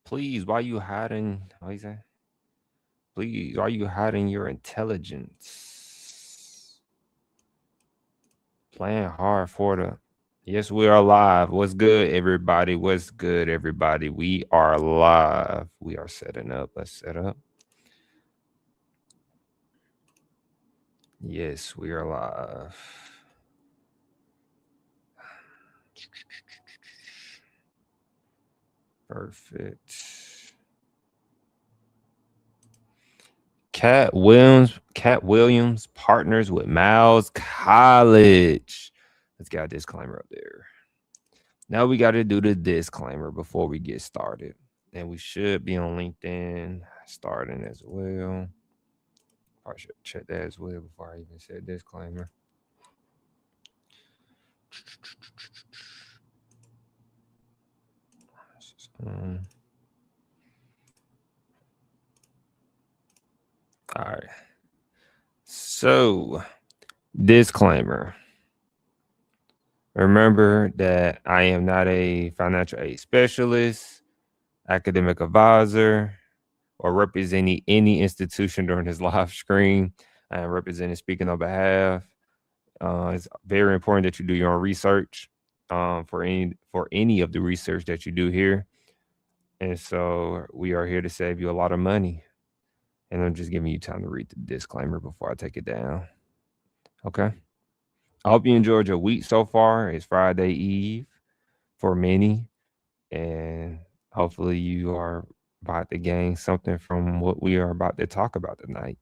Please, why you hiding? What you say? Please, why you hiding your intelligence? Playing hard for the. Yes, we are live. What's good, everybody? What's good, everybody? We are live. We are setting up. Let's set up. Yes, we are live. Perfect. Cat Williams partners with Miles College. Let's get a disclaimer up there. Now we got to do the disclaimer before we get started. And we should be on LinkedIn starting as well. Probably should check that as well before I even said disclaimer. Um, all right. So, disclaimer. Remember that I am not a financial aid specialist, academic advisor, or representing any institution during this live stream. I am representing speaking on behalf. It's very important that you do your own research for any of the research that you do here. And so we are here to save you a lot of money. And I'm just giving you time to read the disclaimer before I take it down. Okay. I hope you enjoyed your week so far. It's Friday Eve for many. And hopefully you are about to gain something from what we are about to talk about tonight.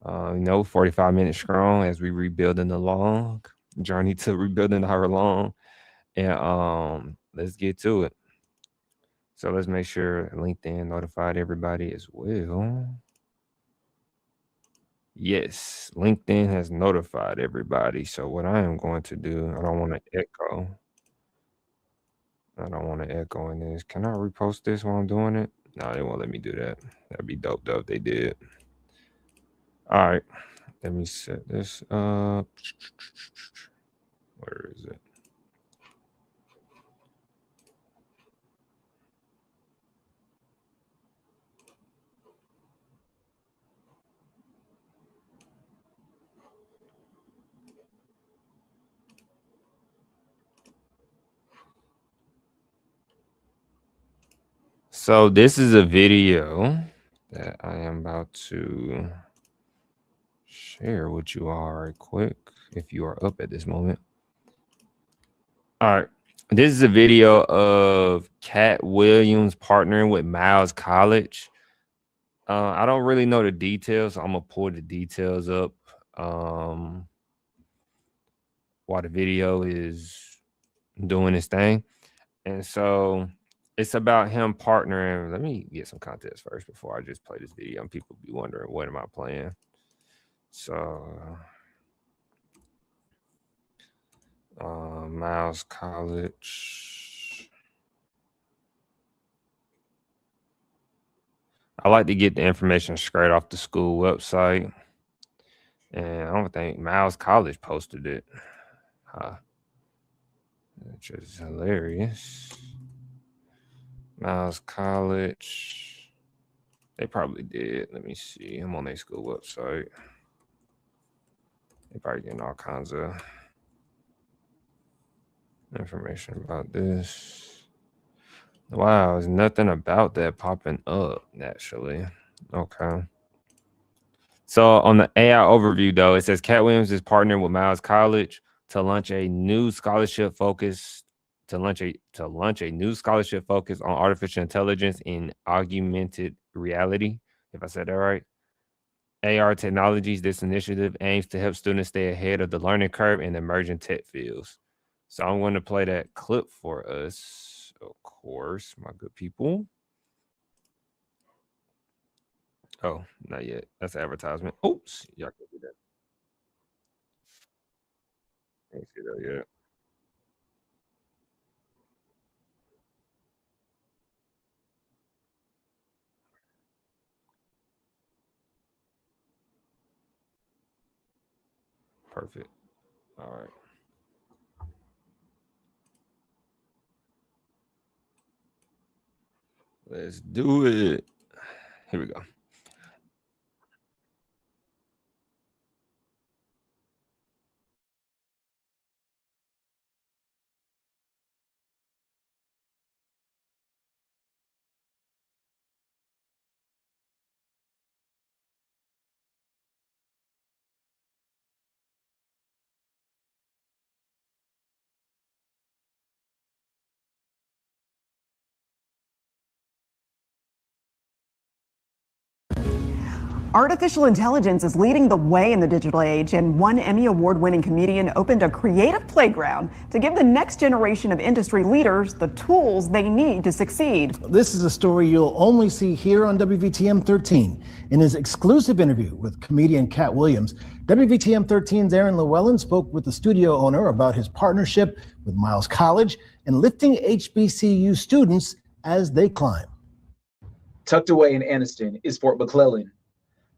45 minutes strong as we rebuilding the long journey to rebuilding our long. And let's get to it. So let's make sure LinkedIn notified everybody as well. Yes, LinkedIn has notified everybody. So what I am going to do, I don't want to echo. I don't want to echo in this. Can I repost this while I'm doing it? No, they won't let me do that. That'd be dope though if they did. All right. Let me set this up. Where is it? So this is a video that I am about to share with you all right quick if you are up at this moment. All right. This is a video of Cat Williams partnering with Miles College. I don't really know the details, so I'm gonna pull the details up while the video is doing its thing. And so it's about him partnering. Let me get some context first before I just play this video and people be wondering what am I playing. So Miles College. I like to get the information straight off the school website. And I don't think Miles College posted it. Which is hilarious. Miles College. They probably did. Let me see. I'm on their school website. They probably getting all kinds of information about this. Wow, there's nothing about that popping up, actually. Okay. So on the AI overview, though, it says Cat Williams is partnering with Miles College to launch a new scholarship focus new scholarship focus on artificial intelligence in augmented reality. If I said that right. AR technologies, this initiative aims to help students stay ahead of the learning curve in emerging tech fields. So I'm going to play that clip for us, of course, my good people. Oh, not yet. That's advertisement. Oops, y'all can do that. Can't see that yet. Perfect. All right. Let's do it. Here we go. Artificial intelligence is leading the way in the digital age, and one Emmy Award-winning comedian opened a creative playground to give the next generation of industry leaders the tools they need to succeed. This is a story you'll only see here on WVTM 13. In his exclusive interview with comedian KATT Williams, WVTM 13's Aaron Llewellyn spoke with the studio owner about his partnership with Miles College and lifting HBCU students as they climb. Tucked away in Anniston is Fort McClellan.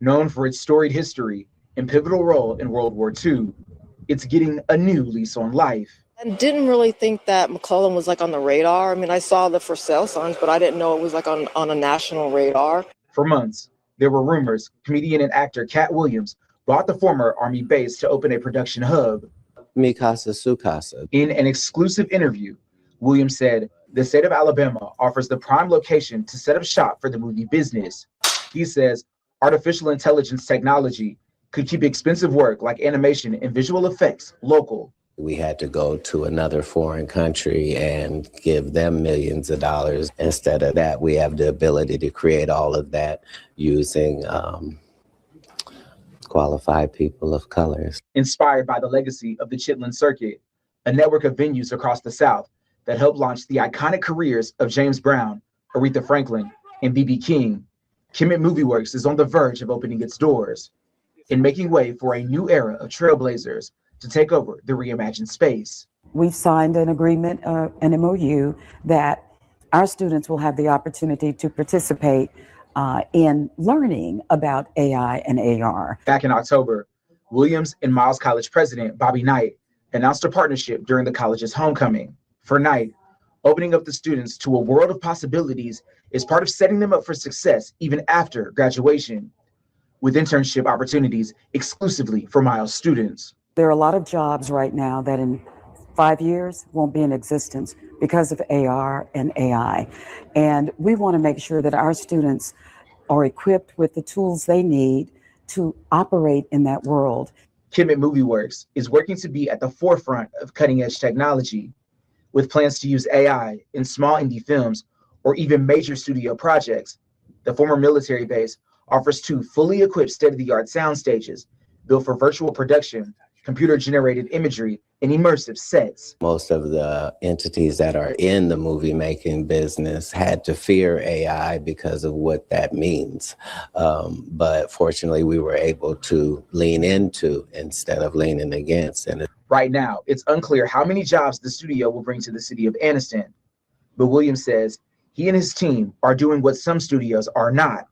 Known for its storied history and pivotal role in World War II, it's getting a new lease on life. I didn't really think that McClellan was like on the radar. I mean, I saw the for sale signs, but I didn't know it was like on a national radar. For months, there were rumors comedian and actor KATT Williams bought the former Army base to open a production hub. Mi casa, su casa. In an exclusive interview, Williams said the state of Alabama offers the prime location to set up shop for the movie business. He says artificial intelligence technology could keep expensive work like animation and visual effects local. We had to go to another foreign country and give them millions of dollars. Instead of that, we have the ability to create all of that using qualified people of colors. Inspired by the legacy of the Chitlin Circuit, a network of venues across the South that helped launch the iconic careers of James Brown, Aretha Franklin, and B.B. King, KATT Movie Works is on the verge of opening its doors and making way for a new era of trailblazers to take over the reimagined space. We've signed an agreement, an MOU, that our students will have the opportunity to participate in learning about AI and AR. Back in October, Williams and Miles College president Bobby Knight announced a partnership during the college's homecoming. For Knight, opening up the students to a world of possibilities is part of setting them up for success even after graduation, with internship opportunities exclusively for Miles students. There are a lot of jobs right now that in 5 years won't be in existence because of AR and AI. And we want to make sure that our students are equipped with the tools they need to operate in that world. KATT Movie Works is working to be at the forefront of cutting-edge technology, with plans to use AI in small indie films or even major studio projects. The former military base offers 2 fully equipped state-of-the-art sound stages built for virtual production, computer-generated imagery, and immersive sets. Most of the entities that are in the movie making business had to fear AI because of what that means. But fortunately, we were able to lean into instead of leaning against. And right now, it's unclear how many jobs the studio will bring to the city of Anniston. But Williams says he and his team are doing what some studios are not,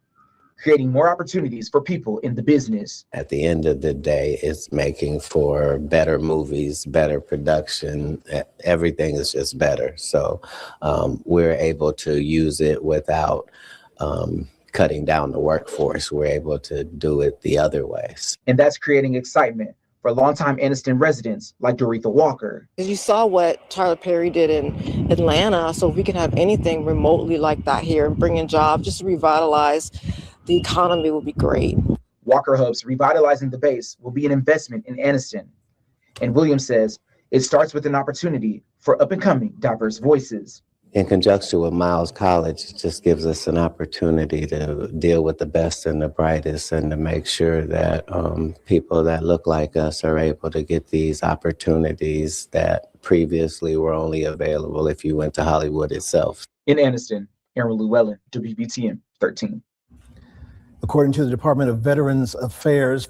creating more opportunities for people in the business. At the end of the day, it's making for better movies, better production. Everything is just better. So we're able to use it without cutting down the workforce. We're able to do it the other ways. And that's creating excitement for longtime Anniston residents like Doretha Walker. You saw what Tyler Perry did in Atlanta, so if we can have anything remotely like that here and bring in jobs, just to revitalize the economy would be great. Walker hopes revitalizing the base will be an investment in Anniston. And Williams says it starts with an opportunity for up-and-coming diverse voices. In conjunction with Miles College, it just gives us an opportunity to deal with the best and the brightest and to make sure that people that look like us are able to get these opportunities that previously were only available if you went to Hollywood itself. In Anniston, Aaron Llewellyn, WBTM 13. According to the Department of Veterans Affairs,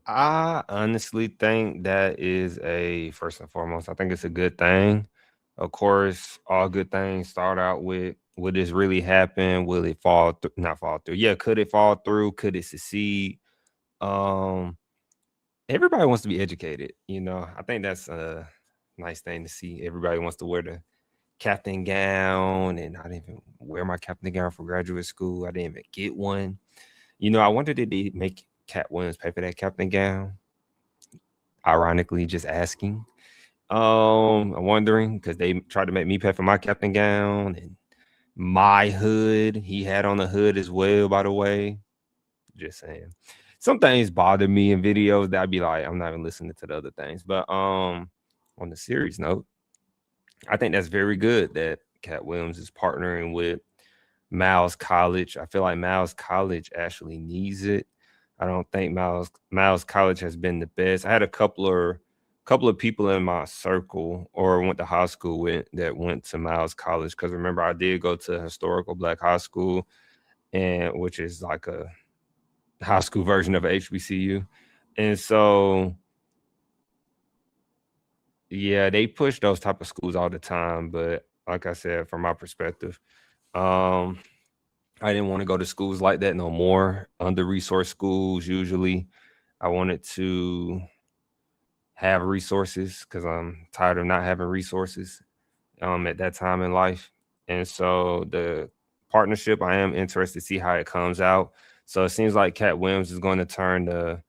I honestly think that is first and foremost, I think it's a good thing. Of course, all good things start out with, will this really happen? Will it fall through? Not fall through. Yeah, could it fall through? Could it succeed? Everybody wants to be educated, I think that's nice thing to see. Everybody wants to wear the captain gown, and I didn't even wear my captain gown for graduate school. I didn't even get one. You know, I wondered did they make Cat Williams pay for that captain gown? Ironically, just asking. I'm wondering because they tried to make me pay for my captain gown and my hood. He had on the hood as well, by the way. Just saying. Some things bother me in videos that I'd be like, I'm not even listening to the other things. But on the serious note, I think that's very good that Cat Williams is partnering with Miles College. I feel like Miles College actually needs it. I don't think Miles College has been the best. I had a couple of people in my circle or went to high school with that went to Miles College, because remember I did go to a historical black high school, and which is like a high school version of a HBCU. And so yeah, they push those type of schools all the time. But like I said, from my perspective, I didn't want to go to schools like that no more. Under-resourced schools, usually. I wanted to have resources because I'm tired of not having resources at that time in life. And so the partnership, I am interested to see how it comes out. So it seems like Cat Williams is going to turn the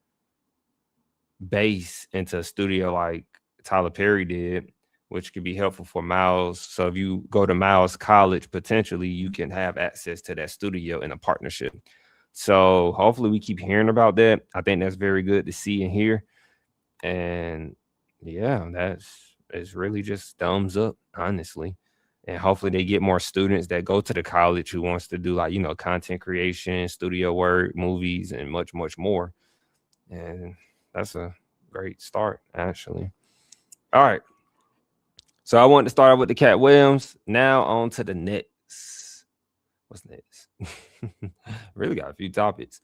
base into a studio like Tyler Perry did, which could be helpful for Miles. So if you go to Miles College, potentially you can have access to that studio in a partnership. So hopefully we keep hearing about that. I think that's very good to see and hear. And yeah, it's really just thumbs up, honestly. And hopefully they get more students that go to the college who wants to do like, you know, content creation, studio work, movies, and much, much more. And that's a great start, actually. All right. So I wanted to start out with the Cat Williams. Now on to the next. What's next? Really got a few topics.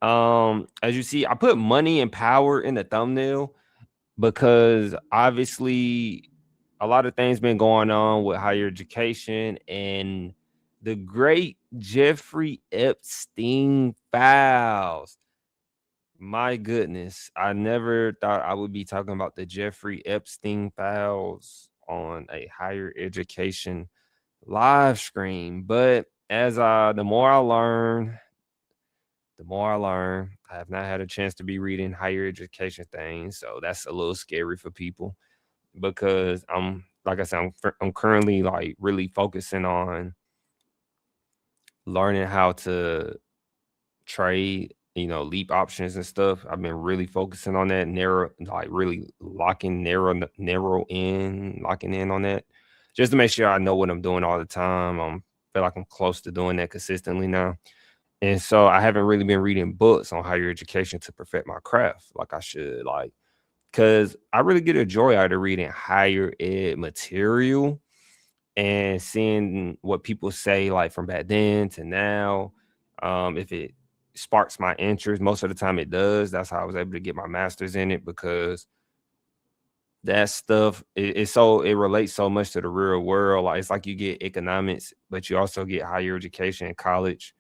As you see, I put money and power in the thumbnail because obviously a lot of things been going on with higher education and the great Jeffrey Epstein files. My goodness, I never thought I would be talking about the Jeffrey Epstein files on a higher education live stream. But the more I learn, I have not had a chance to be reading higher education things, so that's a little scary for people because like I said, I'm currently like really focusing on learning how to trade, you know, leap options and stuff. I've been really focusing on that, really locking in on that, just to make sure I know what I'm doing all the time. Feel like I'm close to doing that consistently now. And so I haven't really been reading books on higher education to perfect my craft like I should, like, because I really get a joy out of reading higher ed material and seeing what people say, like from back then to now. If it sparks my interest, most of the time it does. That's how I was able to get my master's in it, because that stuff it relates so much to the real world. Like it's like you get economics, but you also get higher education in college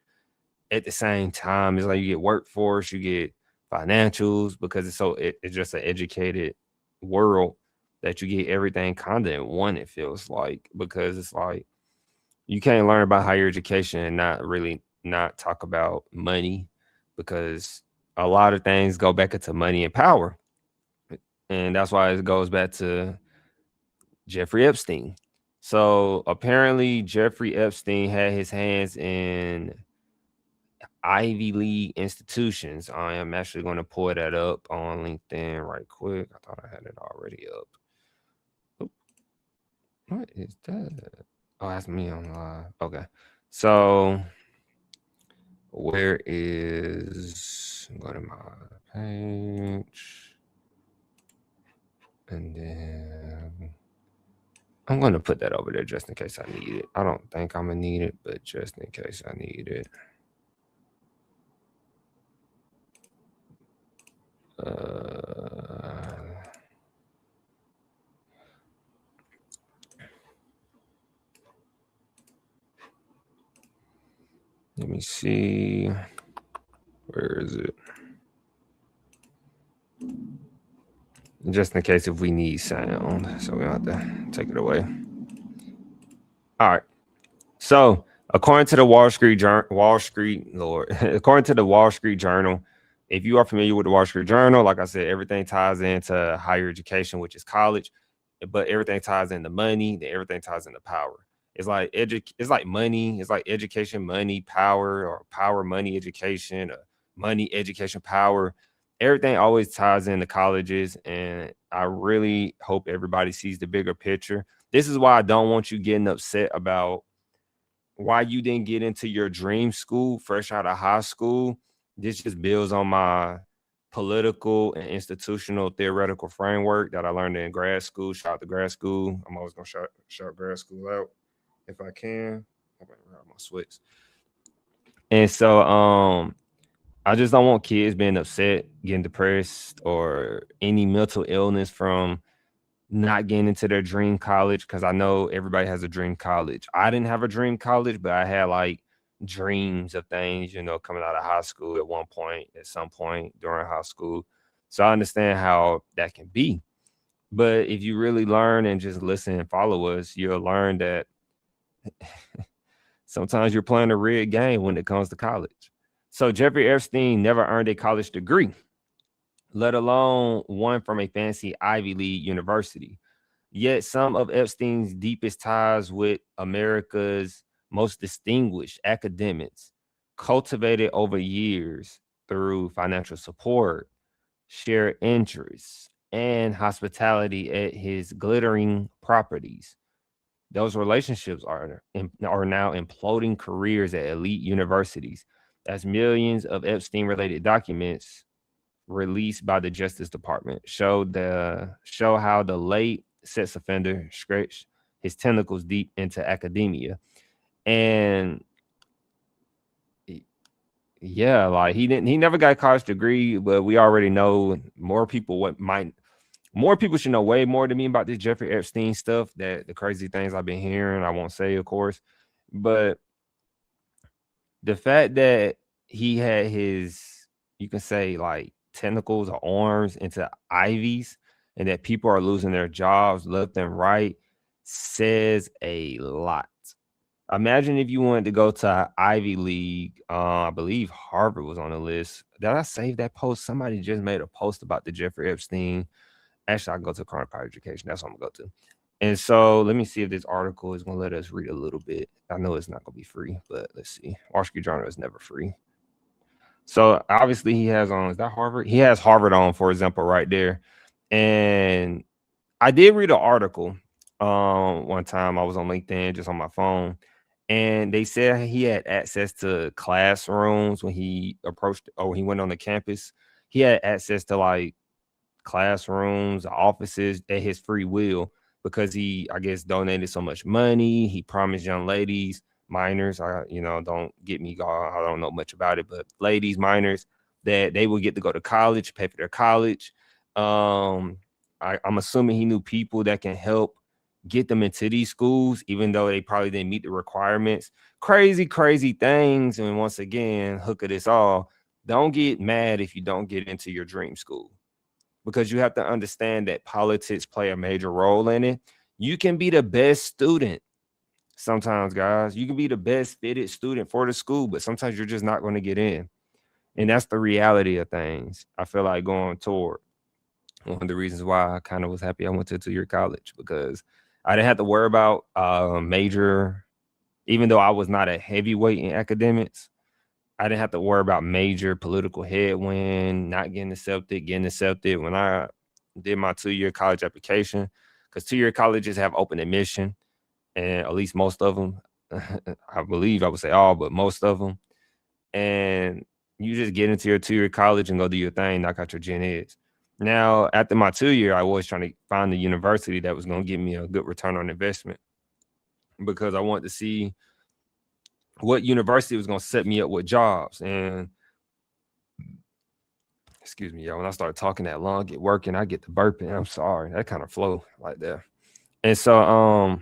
at the same time. It's like you get workforce, you get financials, because it's just an educated world that you get everything kind of in one, it feels like, because it's like you can't learn about higher education and not talk about money, because a lot of things go back into money and power. And that's why it goes back to Jeffrey Epstein. So apparently Jeffrey Epstein had his hands in Ivy League institutions. I am actually going to pull that up on LinkedIn right quick. I thought I had it already up. Oop. What is that? Oh, that's me on live. Okay. So where is, go to my page, and then I'm going to put that over there just in case I need it. I don't think I'm going to need it, but just in case I need it. Let me see. Where is it? just in case if we need sound, so we don't have to take it away. All right. So according to the according to the Wall Street Journal, if you are familiar with the Wall Street Journal, like I said, everything ties into higher education, which is college, but everything ties into money, then everything ties into power. It's like it's like money, it's like education, money, power, or power, money, education, or money, education, power. Everything always ties into colleges, and I really hope everybody sees the bigger picture. This is why I don't want you getting upset about why you didn't get into your dream school fresh out of high school. This just builds on my political and institutional theoretical framework that I learned in grad school. Shout out to grad school. I'm always gonna shout grad school out if I can. I'm gonna grab my switch. And so I just don't want kids being upset, getting depressed, or any mental illness from not getting into their dream college, because I know everybody has a dream college. I didn't have a dream college, but I had like dreams of things, coming out of high school at some point during high school. So I understand how that can be. But if you really learn and just listen and follow us, you'll learn that sometimes you're playing a rigged game when it comes to college. So Jeffrey Epstein never earned a college degree, let alone one from a fancy Ivy League university. Yet some of Epstein's deepest ties with America's most distinguished academics cultivated over years through financial support, shared interests, and hospitality at his glittering properties. Those relationships are now imploding careers at elite universities, as millions of Epstein-related documents released by the Justice Department show how the late sex offender stretched his tentacles deep into academia. And yeah, like he never got a college degree, but we already know more people should know way more than me about this Jeffrey Epstein stuff, that the crazy things I've been hearing. I won't say, of course, but the fact that he had his, you can say, like, tentacles or arms into Ivies, and that people are losing their jobs left and right, says a lot. Imagine if you wanted to go to Ivy League. I believe Harvard was on the list. Did I save that post? Somebody just made a post about the Jeffrey Epstein. Actually, I go to College Education. That's what I'm going to go to. And so let me see if this article is going to let us read a little bit. I know it's not going to be free, but let's see. Wall Street Journal is never free. So obviously he has on, is that Harvard? He has Harvard on, for example, right there. And I did read an article one time. I was on LinkedIn just on my phone, and they said he had access to classrooms when he he went on the campus. He had access to like classrooms, offices at his free will, because he, I guess, donated so much money. He promised young ladies, minors, don't get me gone, I don't know much about it, but ladies, minors, that they would get to go to college, pay for their college. I'm assuming he knew people that can help get them into these schools, even though they probably didn't meet the requirements. Crazy things. And once again, hook of this all, don't get mad if you don't get into your dream school, because you have to understand that politics play a major role in it. You can be the best student sometimes, guys. You can be the best fitted student for the school, but sometimes you're just not going to get in. And that's the reality of things. I feel like going toward one of the reasons why I kind of was happy I went to a 2-year college, because I didn't have to worry about major, even though I was not a heavyweight in academics, I didn't have to worry about major political headwind, not getting accepted when I did my 2-year college application, because 2-year colleges have open admission, and at least most of them, I believe, I would say all, but most of them. And you just get into your 2-year college and go do your thing, knock out your gen eds. Now, after my 2-year, I was trying to find a university that was going to give me a good return on investment, because I wanted to see what university was going to set me up with jobs. And excuse me, y'all, when I start talking that long, get working, I get to burping. I'm sorry, that kind of flow like that. And so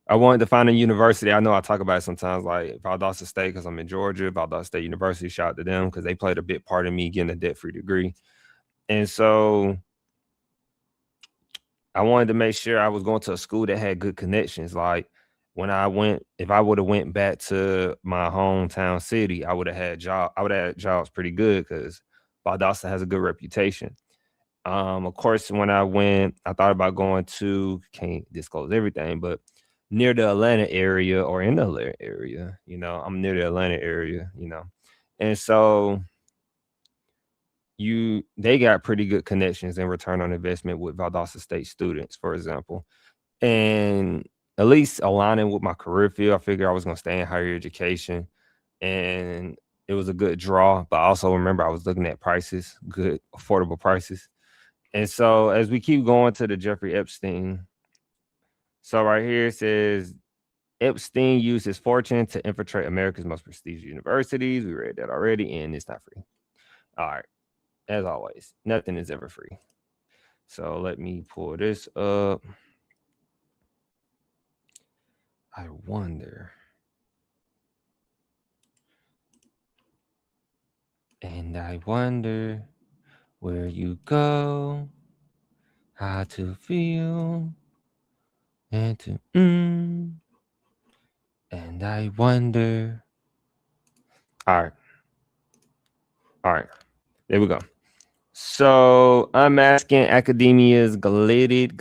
I wanted to find a university. I know I talk about it sometimes, like Valdosta State, because I'm in Georgia. Valdosta State University, shout out to them, because they played a big part in me getting a debt-free degree. And so I wanted to make sure I was going to a school that had good connections. Like when I went, if I would have went back to my hometown city, I would have had jobs pretty good because Valdosta has a good reputation. Of course, when I went, I thought about going to, can't disclose everything, but near the Atlanta area or in the Atlanta area, I'm near the Atlanta area, and so they got pretty good connections and return on investment with Valdosta State students, for example, and at least aligning with my career field. I figured I was going to stay in higher education, and it was a good draw. But I also remember I was looking at prices, good affordable prices. And so as we keep going to the Jeffrey Epstein, so right here it says Epstein used his fortune to infiltrate America's most prestigious universities. We read that already, and it's not free. All right. As always, nothing is ever free. So let me pull this up. I wonder. And I wonder where you go, how to feel, and to and I wonder. All right. There we go. So I'm asking Academia's Glided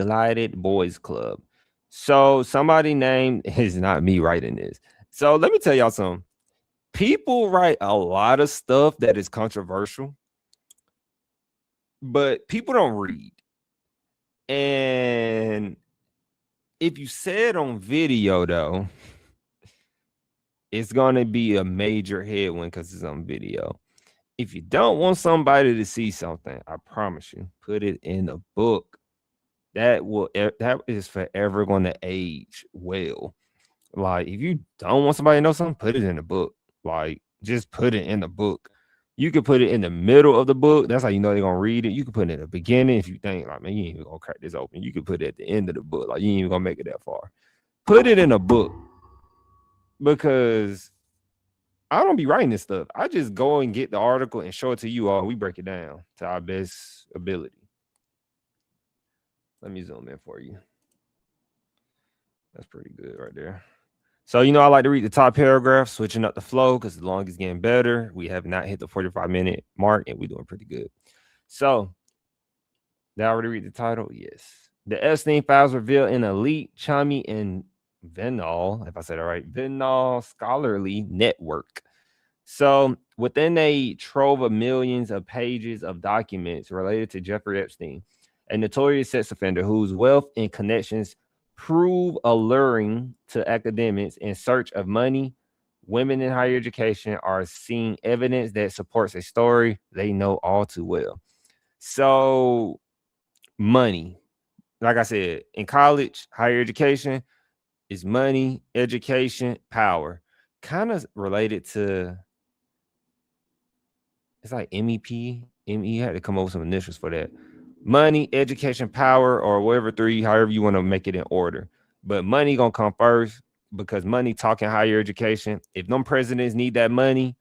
Boys Club. So somebody named is not me writing this. So let me tell y'all something. People write a lot of stuff that is controversial, but people don't read. And if you say it on video, though, it's going to be a major headwind because it's on video. If you don't want somebody to see something, I promise you, put it in a book. That is forever going to age well. Like, if you don't want somebody to know something, put it in a book. Like, just put it in the book. You could put it in the middle of the book. That's how you know they're gonna read it. You can put it in the beginning if you think, like, man, you ain't even gonna crack this open. You can put it at the end of the book. Like, you ain't even gonna make it that far. Put it in a book. Because I don't be writing this stuff. I just go and get the article and show it to you all. We break it down to our best ability. Let me zoom in for you. That's pretty good right there. So, I like to read the top paragraph, switching up the flow because the long is getting better. We have not hit the 45-minute mark, and we're doing pretty good. So, did I already read the title? Yes. The Epstein files reveal an elite, chummy, and Venal, if I said it right, Venal scholarly network. So, within a trove of millions of pages of documents related to Jeffrey Epstein, a notorious sex offender whose wealth and connections prove alluring to academics in search of money, women in higher education are seeing evidence that supports a story they know all too well. So, money, like I said, in college, higher education is money, education, power. Kind of related to, it's like MEP. ME had to come up with some initials for that. Money, education, power, or whatever three, however you want to make it in order. But money gonna come first because money talking higher education. If them presidents need that money,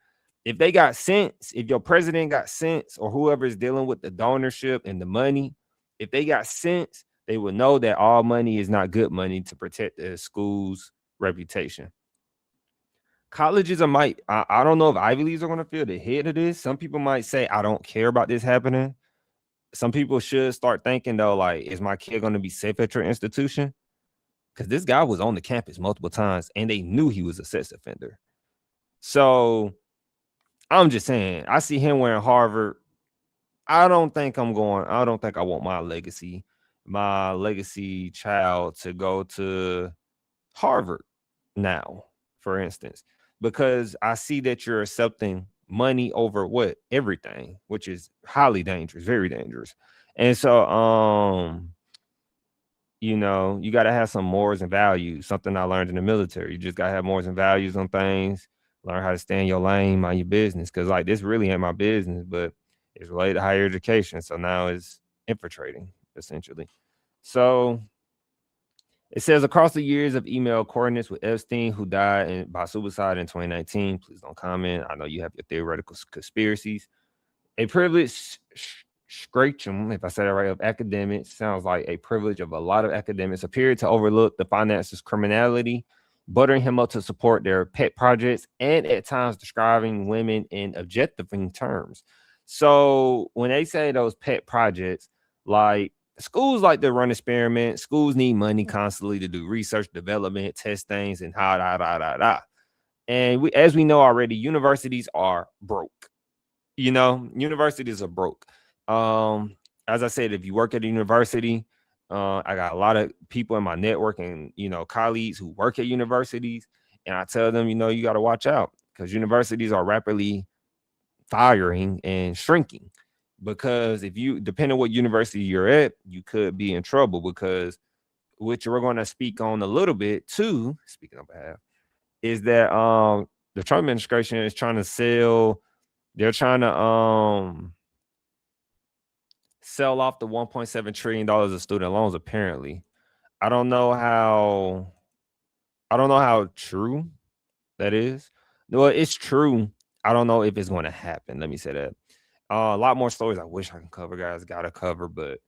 if they got sense, if your president got sense or whoever is dealing with the donorship and the money, if they got sense, they will know that all money is not good money to protect the school's reputation. Colleges I don't know if Ivy Leagues are going to feel the hit of this. Some people might say, I don't care about this happening. Some people should start thinking, though, like, is my kid going to be safe at your institution? Because this guy was on the campus multiple times and they knew he was a sex offender. So I'm just saying, I see him wearing Harvard. I don't think I want my legacy child to go to Harvard now, for instance, because I see that you're accepting money over everything, which is highly dangerous, very dangerous. And so, you got to have some morals and values, something I learned in the military. You just got to have morals and values on things, learn how to stay in your lane, mind your business. Because, like, this really ain't my business, but it's related to higher education. So now it's infiltrating, essentially. So it says, across the years of email coordinates with Epstein, who died by suicide in 2019, please don't comment. I know you have your theoretical conspiracies. A privileged Scratchum, if I said it right, of academics, sounds like a privilege of a lot of academics, appeared to overlook the finances criminality, buttering him up to support their pet projects, and at times describing women in objectifying terms. So when they say those pet projects, like schools like to run experiments, schools need money constantly to do research, development, test things, and da. And as we know already, universities are broke. Universities are broke. As I said, if you work at a university, I got a lot of people in my network and colleagues who work at universities, and I tell them, you got to watch out because universities are rapidly firing and shrinking. Because if you depending on what university you're at, you could be in trouble. Because which we're going to speak on a little bit too. Speaking on behalf, is that the Trump administration is trying to sell. They're trying to sell off the $1.7 trillion of student loans. Apparently, I don't know how true that is. No, it's true. I don't know if it's going to happen. Let me say that. A lot more stories I wish I can cover, guys. Got to cover, but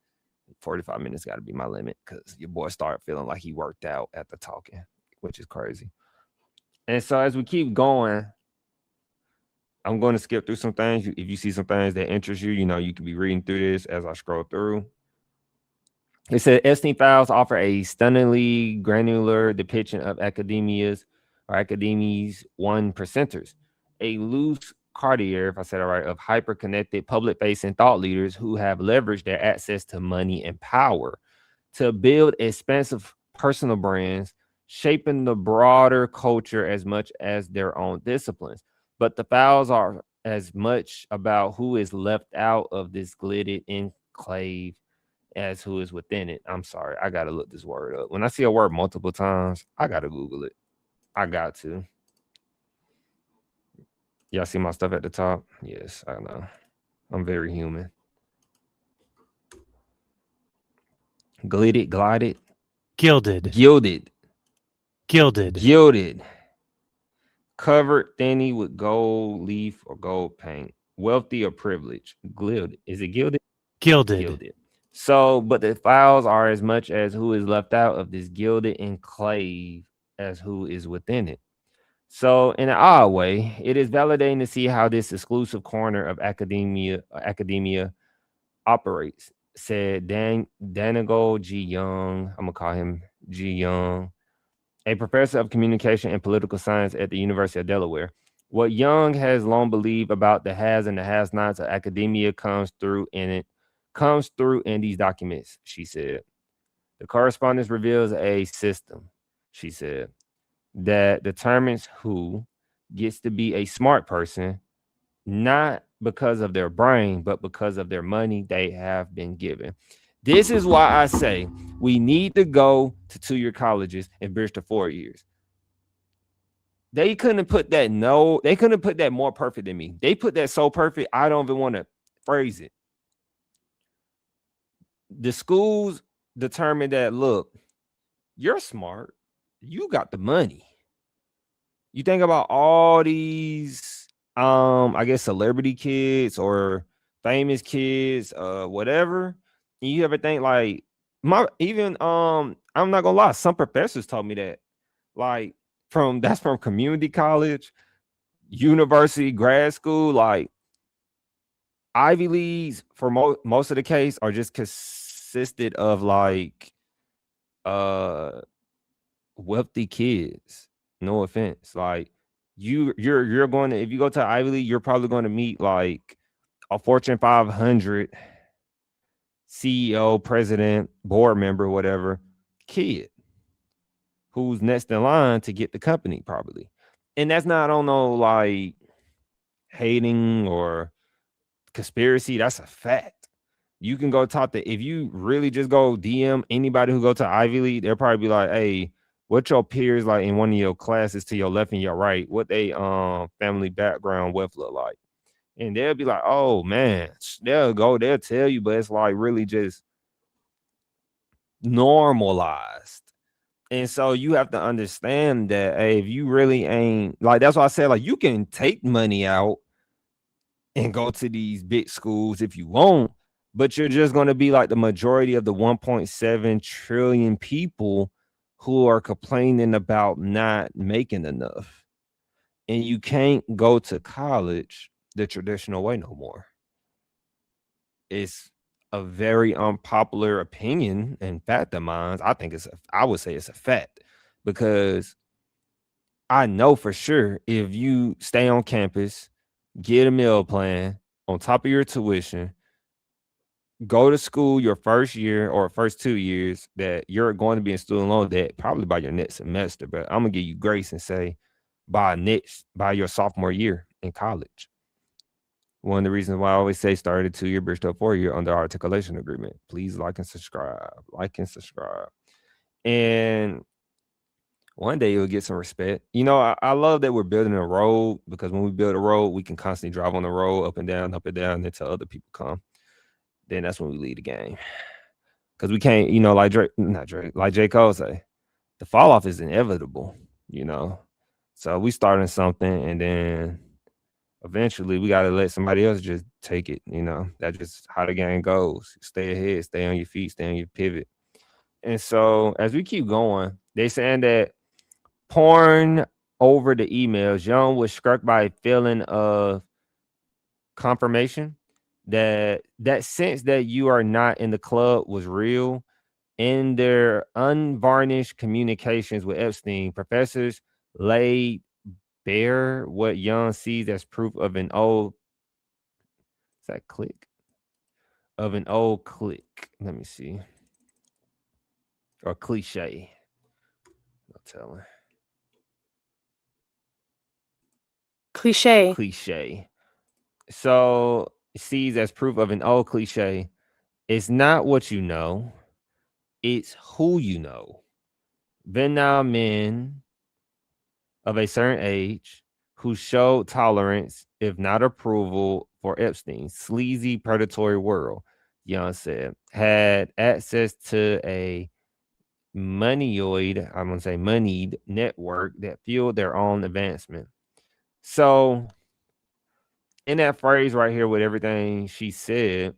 45 minutes got to be my limit because your boy started feeling like he worked out at the talking, which is crazy. And so as we keep going, I'm going to skip through some things. If you see some things that interest you, you can be reading through this as I scroll through. It said Epstein files offer a stunningly granular depiction of academia's one percenters, a loose cartier, if I said it right, of hyper-connected public-facing thought leaders who have leveraged their access to money and power to build expensive personal brands, shaping the broader culture as much as their own disciplines. But the files are as much about who is left out of this glittered enclave as who is within it. I'm sorry, I gotta look this word up. When I see a word multiple times, I gotta Google it. I got to. Y'all see my stuff at the top? Yes, I know. I'm very human. Glided. Gilded. Covered thinly with gold leaf or gold paint. Wealthy or privileged. Gilded. Is it gilded? Gilded. So, but the files are as much as who is left out of this gilded enclave as who is within it. So, in an odd way, it is validating to see how this exclusive corner of academia operates, said Danigal G. Young. I'm gonna call him G. Young, a professor of communication and political science at the University of Delaware. What Young has long believed about the has and the has-nots of academia comes through in these documents, she said. The correspondence reveals a system, she said, that determines who gets to be a smart person, not because of their brain, but because of their money they have been given. This is why I say we need to go to two-year colleges and bridge to 4 years. They couldn't put that more perfect than me. They put that so perfect, I don't even want to phrase it. The schools determined that, look, you're smart. You got the money. You think about all these, I guess, celebrity kids or famous kids, whatever. And you ever think like I'm not gonna lie, some professors told me that, like from community college, university, grad school, like Ivy Leagues for most of the case are just consisted of like wealthy kids. No offense. Like you're going to, if you go to Ivy League, you're probably going to meet like a Fortune 500 CEO, president, board member, whatever kid who's next in line to get the company probably. And that's not, I don't know, like hating or conspiracy. That's a fact. You can go talk to, if you really just go DM anybody who go to Ivy League, they'll probably be like, hey, what your peers like in one of your classes to your left and your right, what they family background wealth look like. And they'll be like, oh man, they'll tell you, but it's like really just normalized. And so you have to understand that, hey, if you really ain't, like, that's why I said, like, you can take money out and go to these big schools if you want, but you're just going to be like the majority of the 1.7 trillion people who are complaining about not making enough. And you can't go to college the traditional way no more. It's a very unpopular opinion and fact of mine. I would say it's a fact, because I know for sure if you stay on campus, get a meal plan on top of your tuition, go to school your first year or first 2 years, that you're going to be in student loan debt probably by your next semester. But I'm gonna give you grace and say by your sophomore year in college. One of the reasons why I always say start a 2-year bridge to a 4-year under articulation agreement. Please like and subscribe. And one day you'll get some respect. I love that we're building a road, because when we build a road, we can constantly drive on the road up and down, until other people come. Then that's when we lead the game. Because we can't, like J. Cole say, the fall off is inevitable, So we starting something, and then eventually we got to let somebody else just take it. That's just how the game goes. Stay ahead, stay on your feet, stay on your pivot. And so as we keep going, they saying that pouring over the emails, Young was struck by a feeling of confirmation that sense that you are not in the club was real. In their unvarnished communications with Epstein, professors laid bare what Young sees as proof of an old click. Let me see. Or cliche. No telling. Cliche. So sees as proof of an old cliche. It's not what you know, it's who you know. Venal men of a certain age who showed tolerance, if not approval, for Epstein's sleazy, predatory world, Young said, had access to a moneyed network that fueled their own advancement. So in that phrase right here, with everything she said,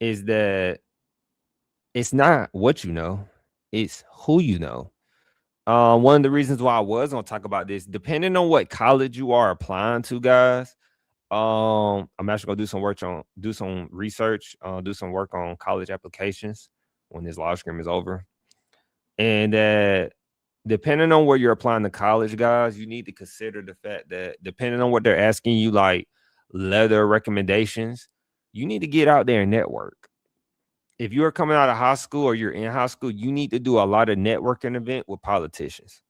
is that it's not what you know, it's who you know. One of the reasons why I was gonna talk about this, depending on what college you are applying to, guys, I'm actually gonna do some research, do some work on college applications when this live stream is over. And depending on where you're applying to college, guys, you need to consider the fact that depending on what they're asking you, like letter recommendations, you need to get out there and network. If you're coming out of high school or you're in high school, you need to do a lot of networking event with politicians.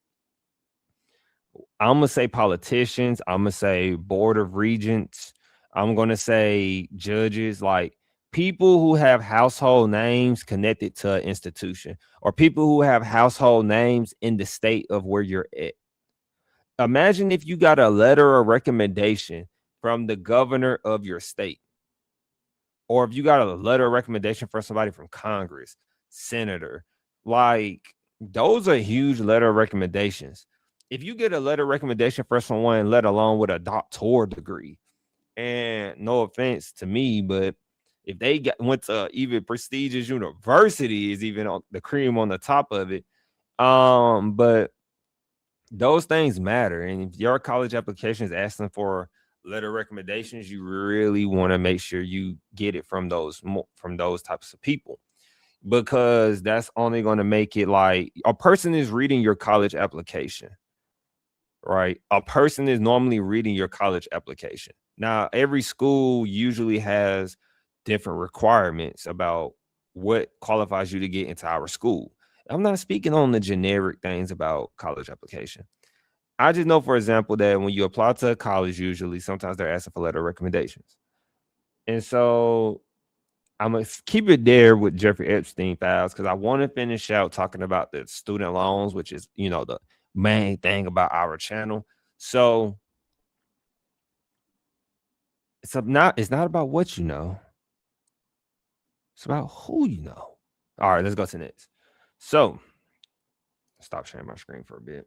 I'm going to say politicians. I'm going to say board of regents. I'm going to say judges, like people who have household names connected to an institution, or people who have household names in the state of where you're at. Imagine if you got a letter of recommendation from the governor of your state, or if you got a letter of recommendation for somebody from Congress, senator. Like, those are huge letter of recommendations. If you get a letter of recommendation for someone, let alone with a doctoral degree, and no offense to me, but if they went to even prestigious university, is even on the cream on the top of it. But those things matter. And if your college application is asking for letter recommendations, you really want to make sure you get it from those types of people, because that's only going to make it like a person is reading your college application, right? A person is normally reading your college application. Now, every school usually has different requirements about what qualifies you to get into our school. I'm not speaking on the generic things about college application. I just know, for example, that when you apply to a college, usually sometimes they're asking for letter recommendations. And so I'm going to keep it there with Jeffrey Epstein files, because I want to finish out talking about the student loans, which is, the main thing about our channel. So it's not about what you know. It's about who you know. All right, let's go to the next. So stop sharing my screen for a bit.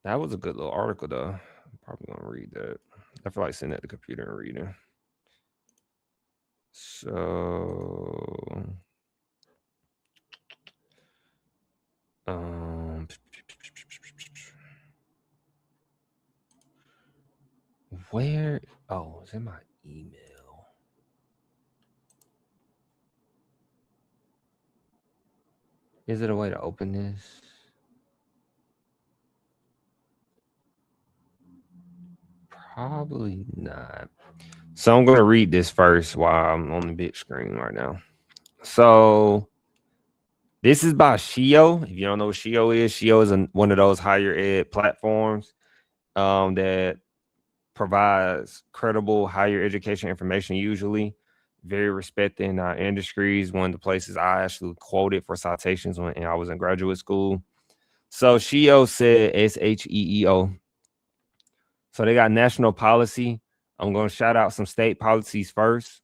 That was a good little article, though. probably gonna read that. I feel like sitting at the computer and reading. So, where? Oh, it's in my email. Is it a way to open this? Probably not. So I'm going to read this first while I'm on the big screen right now. So this is by Shio. If you don't know what Shio is one of those higher ed platforms that provides credible higher education information, usually very respected in our industries. One of the places I actually quoted for citations when I was in graduate school. So Shio said SHEEO. So they got national policy. I'm going to shout out some state policies first.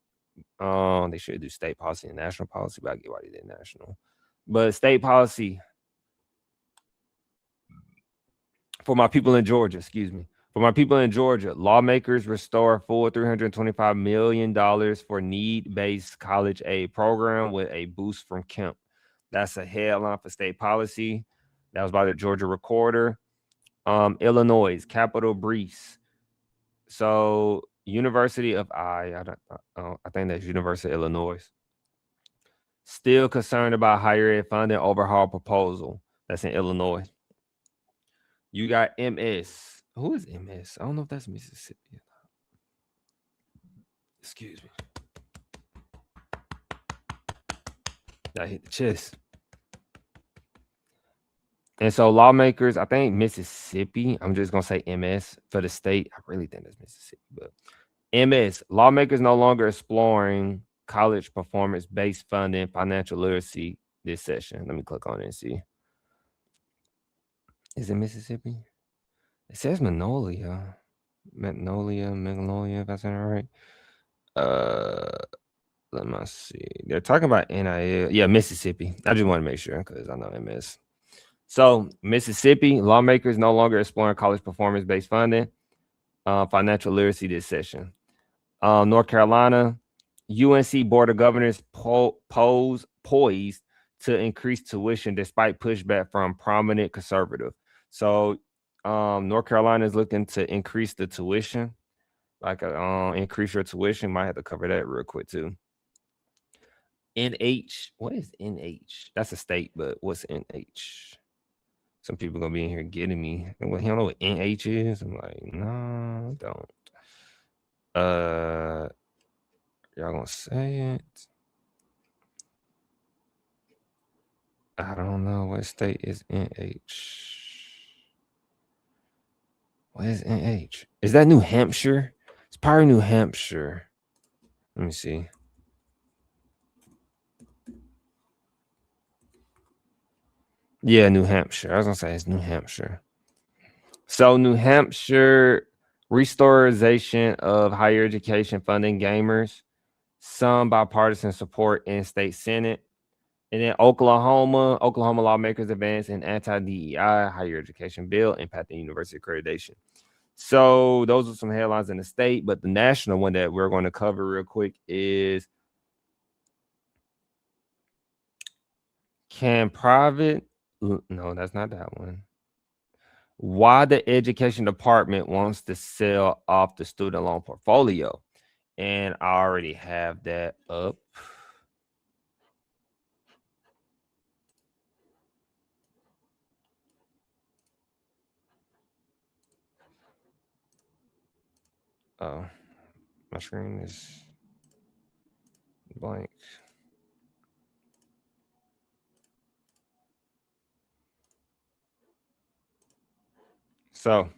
They should do state policy and national policy, but I get why they did national. But state policy for my people in Georgia, For my people in Georgia, lawmakers restore full $325 million for need-based college aid program with a boost from Kemp. That's a headline for state policy. That was by the Georgia Recorder. Illinois, Capitol Briefs. So University of I think that's University of Illinois. Still concerned about higher ed funding overhaul proposal. That's in Illinois. You got MS. Who is MS? I don't know if that's Mississippi. Excuse me. I hit the chest. And so lawmakers, I think Mississippi, I'm just going to say MS for the state. I really think that's Mississippi, but MS, lawmakers no longer exploring college performance-based funding, financial literacy this session. Let me click on it and see. Is it Mississippi? It says Magnolia, if I said it right. Let me see. They're talking about NIL. Yeah, Mississippi. I just want to make sure because I know MS. So Mississippi, lawmakers no longer exploring college performance-based funding, financial literacy this session. North Carolina, UNC Board of Governors poised to increase tuition despite pushback from prominent conservative. So North Carolina is looking to increase the tuition, increase your tuition. Might have to cover that real quick too. NH, what is NH? That's a state, but what's NH? Some people gonna be in here getting me. Well, you don't know what NH is? I'm like, no, I don't. Y'all gonna say it? I don't know what state is NH. What is NH? Is that New Hampshire? It's probably New Hampshire. Let me see. Yeah, New Hampshire. I was gonna say it's New Hampshire. So New Hampshire restoration of higher education funding gamers, some bipartisan support in state Senate. And then Oklahoma lawmakers advance an anti-DEI higher education bill impacting university accreditation. So those are some headlines in the state, but the national one that we're going to cover real quick is no, that's not that one. Why the education department wants to sell off the student loan portfolio. And I already have that up. Oh, my screen is blank. So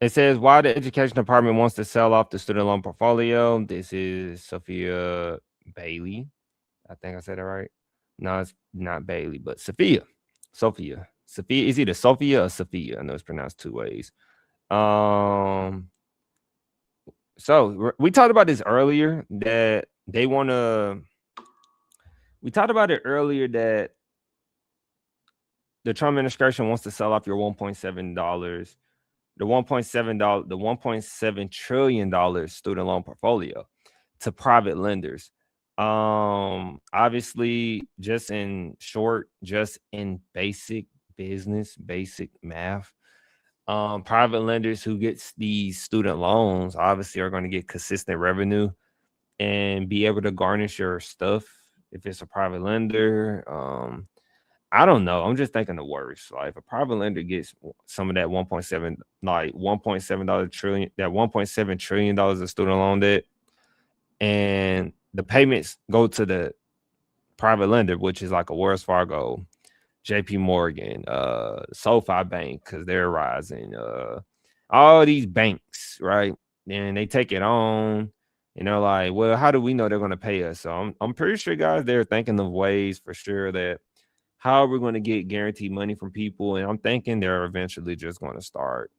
it says why the education department wants to sell off the student loan portfolio. This is Sophia Bailey. I think I said it right. No, it's not Bailey, but Sophia. Is either Sophia or Sophia. I know it's pronounced two ways. So we talked about this earlier that they want to. We talked about it earlier that the Trump administration wants to sell off your $1.7 the $1.7 trillion student loan portfolio to private lenders. Obviously, just in short, just in basic business, basic math, private lenders who gets these student loans obviously are going to get consistent revenue and be able to garnish your stuff if it's a private lender. I don't know. I'm just thinking the worst. Like if a private lender gets some of that 1.7, like $1.7 trillion, that $1.7 trillion of student loan debt, and the payments go to the private lender, which is like a Wells Fargo, JP Morgan, SoFi Bank, because they're rising, all these banks, right? And they take it on, and they're like, well, how do we know they're going to pay us? So I'm pretty sure, guys, they're thinking of ways for sure that how are we going to get guaranteed money from people? And I'm thinking they're eventually just going to start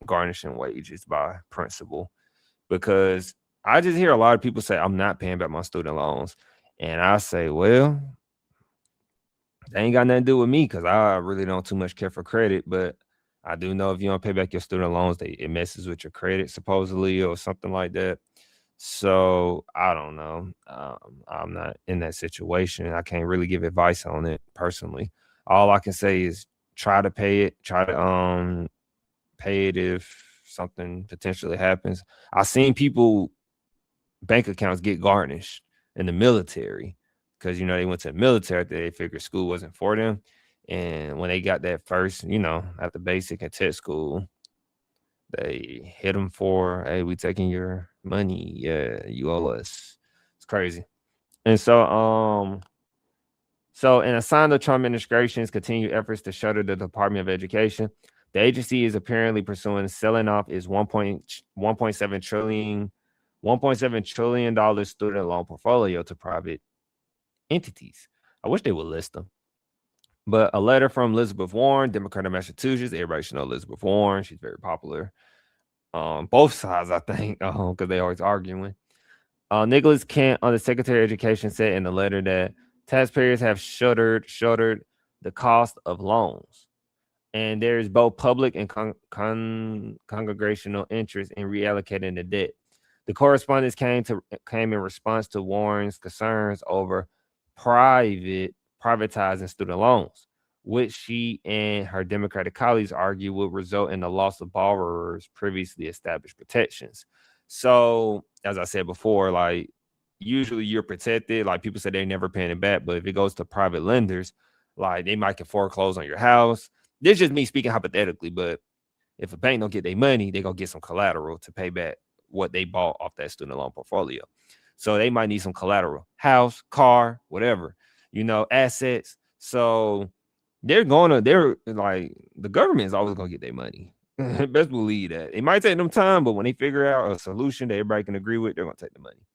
garnishing wages by principal, because I just hear a lot of people say, I'm not paying back my student loans. And I say, well, they ain't got nothing to do with me, because I really don't too much care for credit. But I do know if you don't pay back your student loans, it messes with your credit supposedly or something like that. So I don't know. I'm not in that situation. I can't really give advice on it personally. All I can say is try to pay it. Try to pay it if something potentially happens. I've seen people bank accounts get garnished in the military because they went to the military after they figured school wasn't for them. And when they got that first, at the basic and tech school, they hit them for, hey, we taking your money. Yeah, you owe us. It's crazy. And so in a sign of Trump administration's continued efforts to shutter the Department of Education, the agency is apparently pursuing selling off its $1.7 trillion student loan portfolio to private entities. I wish they would list them. But a letter from Elizabeth Warren, Democrat of Massachusetts. Everybody should know Elizabeth Warren. She's very popular. Both sides, I think, because they always arguing. Nicholas Kent, the Secretary of Education, said in the letter that taxpayers have shuttered the cost of loans, and there is both public and congregational interest in reallocating the debt. The correspondence came in response to Warren's concerns over privatizing student loans, which she and her Democratic colleagues argue would result in the loss of borrowers' previously established protections. So, as I said before, like usually you're protected. Like people say they're never paying it back, but if it goes to private lenders, like they might get foreclosed on your house. This is just me speaking hypothetically, but if a bank don't get their money, they gonna get some collateral to pay back what they bought off that student loan portfolio. So they might need some collateral, house, car, whatever, assets. So they're like, the government is always gonna get their money. Best believe that. It might take them time, but when they figure out a solution that everybody can agree with, they're gonna take the money.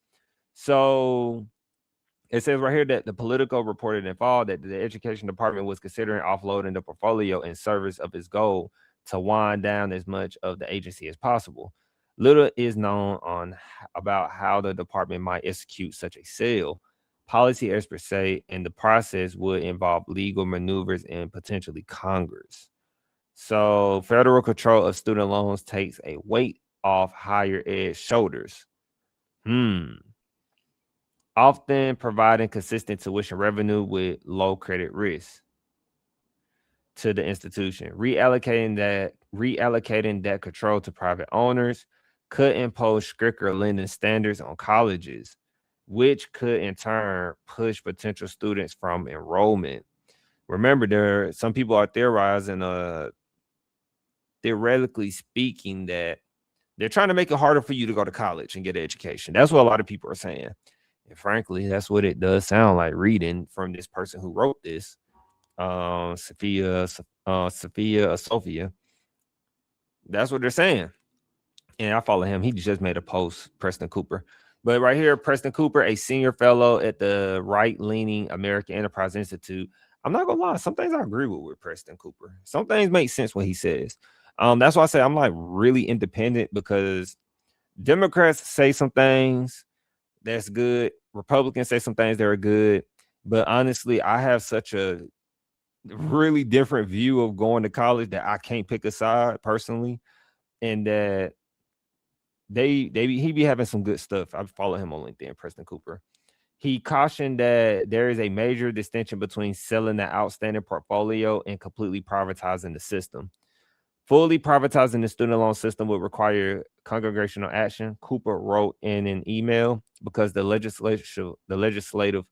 So it says right here that the Politico reported in fall that the Education Department was considering offloading the portfolio in service of its goal to wind down as much of the agency as possible. Little is known about how the department might execute such a sale. Policy experts say in the process would involve legal maneuvers and potentially Congress. So federal control of student loans takes a weight off higher ed shoulders. Often providing consistent tuition revenue with low credit risk to the institution. Reallocating that control to private owners could impose stricter lending standards on colleges, which could in turn push potential students from enrollment. Remember, some people are theorizing, theoretically speaking, that they're trying to make it harder for you to go to college and get an education. That's what a lot of people are saying. And frankly, that's what it does sound like reading from this person who wrote this, Sophia. That's what they're saying. And I follow him. He just made a post, Preston Cooper. But right here, Preston Cooper, a senior fellow at the right-leaning American Enterprise Institute. I'm not gonna lie, some things I agree with Preston Cooper. Some things make sense what he says. That's why I say I'm like really independent, because Democrats say some things that's good. Republicans say some things that are good. But honestly, I have such a really different view of going to college that I can't pick a side personally. and that he be having some good stuff. I follow him on LinkedIn, Preston Cooper. He cautioned that there is a major distinction between selling the outstanding portfolio and completely privatizing the system. Fully privatizing the student loan system would require congregational action, Cooper wrote in an email, because the legislative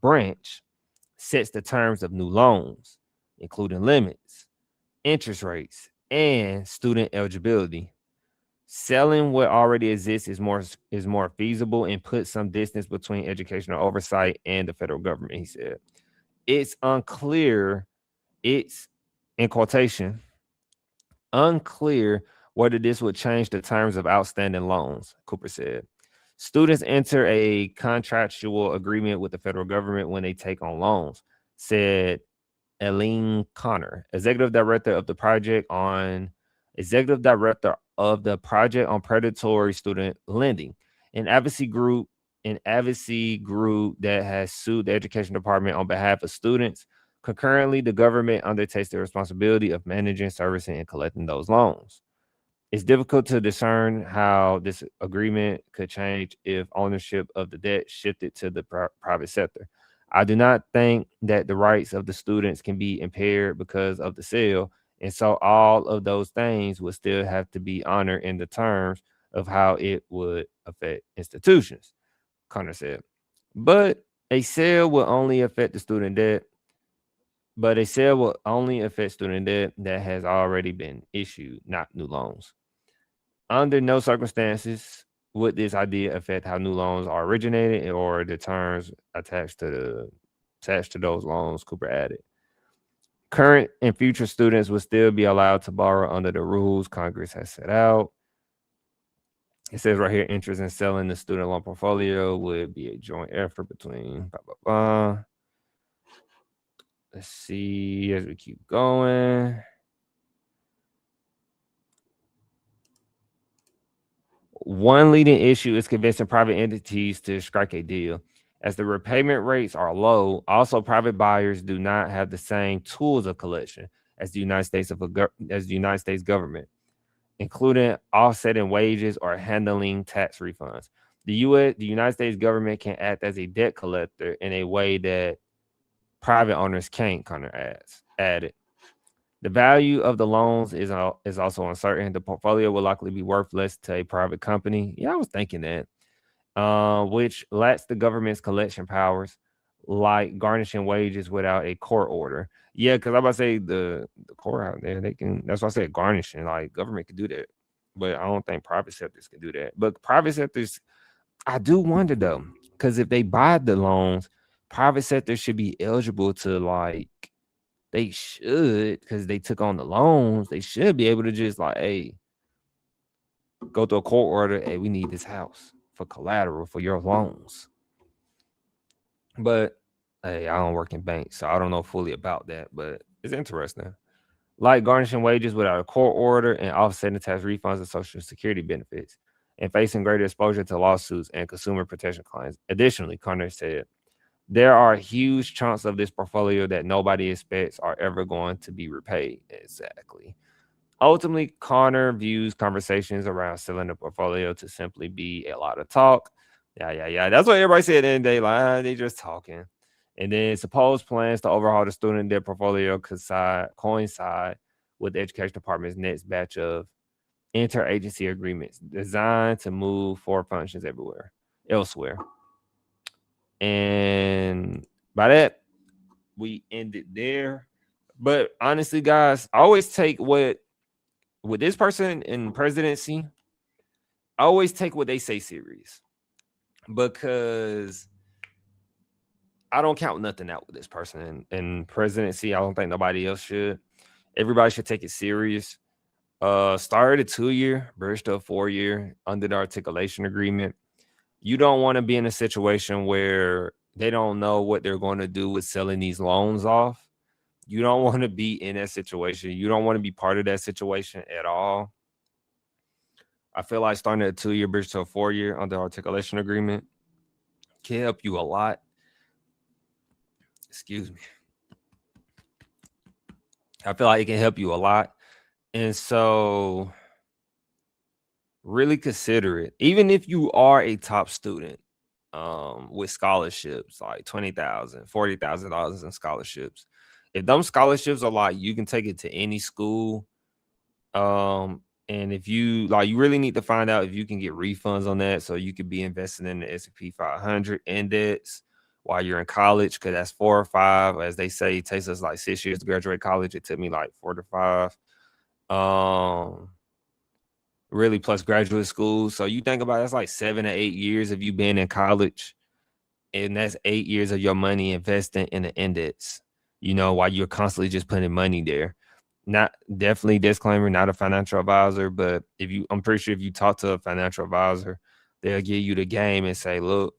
branch sets the terms of new loans, including limits, interest rates, and student eligibility. Selling what already exists is more feasible and puts some distance between educational oversight and the federal government, he said. It's unclear, it's in quotation, unclear whether this would change the terms of outstanding loans, Cooper said. Students enter a contractual agreement with the federal government when they take on loans, said Eileen Connor, executive director of the project on predatory student lending, an advocacy group that has sued the education department on behalf of students. Concurrently, the government undertakes the responsibility of managing, servicing, and collecting those loans. It's difficult to discern how this agreement could change if ownership of the debt shifted to the private sector. I do not think that the rights of the students can be impaired because of the sale, and so all of those things would still have to be honored in the terms of how it would affect institutions, Connor said. But a sale will only affect the student debt. But a sale will only affect student debt that has already been issued, not new loans. Under no circumstances would this idea affect how new loans are originated or the terms attached to those loans, Cooper added. Current and future students will still be allowed to borrow under the rules Congress has set out. It says right here, interest in selling the student loan portfolio would be a joint effort between blah, blah, blah. Let's see as we keep going. One leading issue is convincing private entities to strike a deal. As the repayment rates are low, also private buyers do not have the same tools of collection as the United States government, including offsetting wages or handling tax refunds. The United States government can act as a debt collector in a way that private owners can't, Connor added. The value of the loans is also uncertain. The portfolio will likely be worth less to a private company. Yeah, I was thinking that. Which lacks the government's collection powers, like garnishing wages without a court order. Yeah, because I'm about to say the court out there, they can. That's why I said garnishing. Like government can do that, but I don't think private sectors can do that. But private sectors, I do wonder though, because if they buy the loans, private sectors should be eligible to they should, because they took on the loans, they should be able to just hey, go to a court order. Hey, we need this house for collateral for your loans. But hey, I don't work in banks, so I don't know fully about that, but it's interesting. Like garnishing wages without a court order and offsetting tax refunds and Social Security benefits, and facing greater exposure to lawsuits and consumer protection claims. Additionally, Connor said, there are huge chunks of this portfolio that nobody expects are ever going to be repaid. Exactly. Ultimately, Connor views conversations around selling the portfolio to simply be a lot of talk. Yeah. That's what everybody said at the end of the day. They just talking. And then supposed plans to overhaul the student debt portfolio coincide with the education department's next batch of interagency agreements designed to move forward functions elsewhere. And by that, we ended there. But honestly, guys, I always take with this person in presidency, I always take what they say serious, because I don't count nothing out with this person in presidency. I don't think nobody else should. Everybody should take it serious. Started a 2-year, bridged to a 4-year under the articulation agreement. You don't want to be in a situation where they don't know what they're going to do with selling these loans off. You don't want to be in that situation. You don't want to be part of that situation at all. I feel like starting a 2-year bridge to a 4-year under articulation agreement can help you a lot. Excuse me. I feel like it can help you a lot. And so really consider it. Even if you are a top student, with scholarships like $20,000, $40,000 in scholarships. If them scholarships are like you can take it to any school, and if you like, you really need to find out if you can get refunds on that, so you could be investing in the S&P 500 index while you're in college, because that's 4 or 5, as they say. It takes us like 6 years to graduate college. It took me like 4 to 5. Really, plus graduate school. So you think about it, that's like 7 to 8 years of you being in college, and that's 8 years of your money investing in the index, while you're constantly just putting money there. Not definitely disclaimer, not a financial advisor, but I'm pretty sure if you talk to a financial advisor, they'll give you the game and say, look,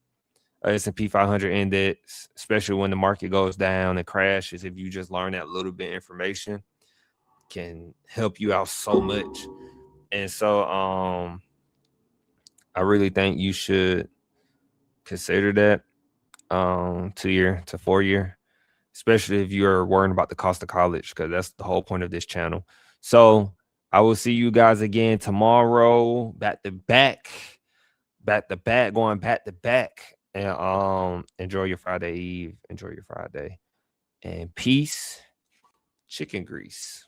S&P 500 index, especially when the market goes down and crashes, if you just learn that little bit of information, can help you out so much. And so I really think you should consider that 2-year to 4-year, especially if you're worrying about the cost of college, because that's the whole point of this channel. So I will see you guys again tomorrow, back to back, going back to back. And enjoy your Friday Eve. Enjoy your Friday. And peace, chicken grease.